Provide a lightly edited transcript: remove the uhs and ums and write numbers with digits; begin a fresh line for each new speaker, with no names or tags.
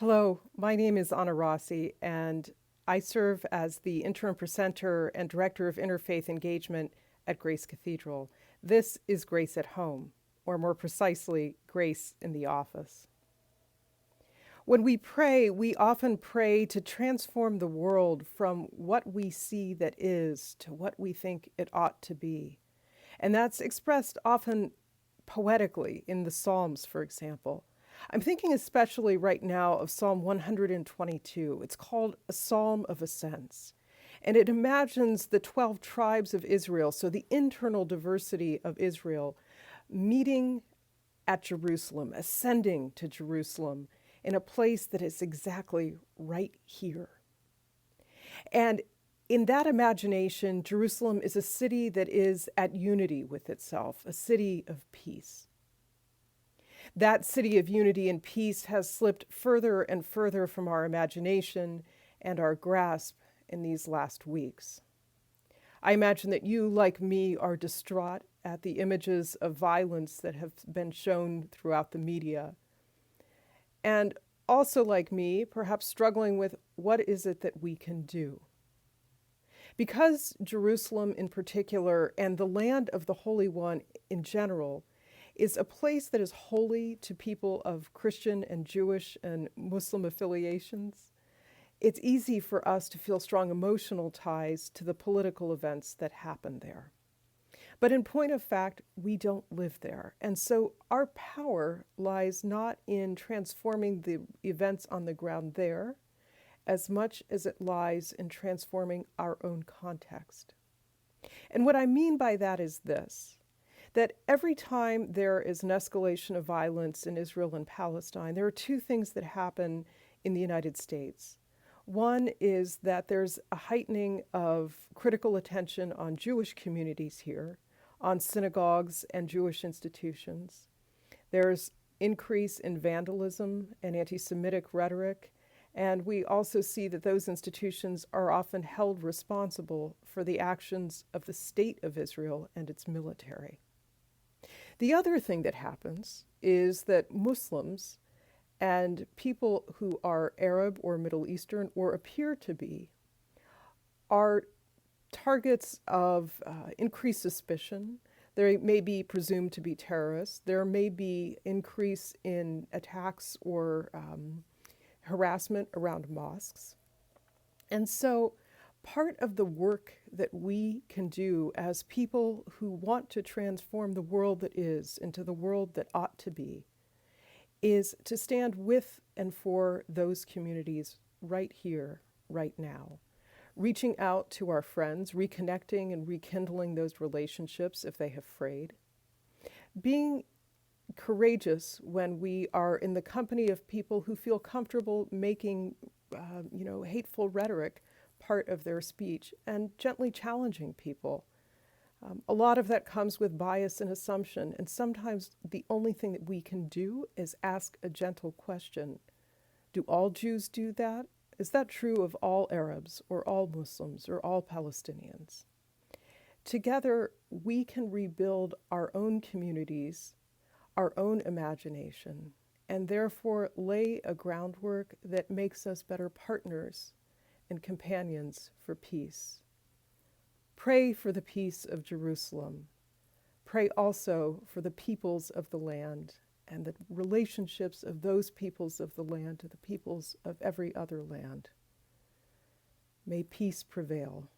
Hello, my name is Anna Rossi, and I serve as the interim presenter and director of interfaith engagement at Grace Cathedral. This is Grace at Home, or more precisely, Grace in the Office. When we pray, we often pray to transform the world from what we see that is to what we think it ought to be. And that's expressed often poetically in the Psalms, for example. I'm thinking especially right now of Psalm 122. It's called a Psalm of Ascents. And it imagines the 12 tribes of Israel, so the internal diversity of Israel, meeting at Jerusalem, ascending to Jerusalem in a place that is exactly right here. And in that imagination, Jerusalem is a city that is at unity with itself, a city of peace. That city of unity and peace has slipped further and further from our imagination and our grasp in these last weeks. I imagine that you, like me, are distraught at the images of violence that have been shown throughout the media. And also, like me, perhaps struggling with what is it that we can do. Because Jerusalem in particular, and the land of the Holy One in general, is a place that is holy to people of Christian and Jewish and Muslim affiliations, it's easy for us to feel strong emotional ties to the political events that happen there. But in point of fact, we don't live there. And so our power lies not in transforming the events on the ground there, as much as it lies in transforming our own context. And what I mean by that is this, that every time there is an escalation of violence in Israel and Palestine, there are two things that happen in the United States. One is that there's a heightening of critical attention on Jewish communities here, on synagogues and Jewish institutions. There's increase in vandalism and anti-Semitic rhetoric, and we also see that those institutions are often held responsible for the actions of the state of Israel and its military. The other thing that happens is that Muslims and people who are Arab or Middle Eastern or appear to be are targets of increased suspicion. They may be presumed to be terrorists. There may be increase in attacks or harassment around mosques. And so part of the work that we can do as people who want to transform the world that is into the world that ought to be is to stand with and for those communities right here, right now, reaching out to our friends, reconnecting and rekindling those relationships if they have frayed, being courageous when we are in the company of people who feel comfortable making, hateful rhetoric part of their speech, and gently challenging people. A lot of that comes with bias and assumption, and sometimes the only thing that we can do is ask a gentle question. Do all Jews do that? Is that true of all Arabs or all Muslims or all Palestinians? Together, we can rebuild our own communities, our own imagination, and therefore lay a groundwork that makes us better partners and companions for peace. Pray for the peace of Jerusalem. Pray also for the peoples of the land and the relationships of those peoples of the land to the peoples of every other land. May peace prevail.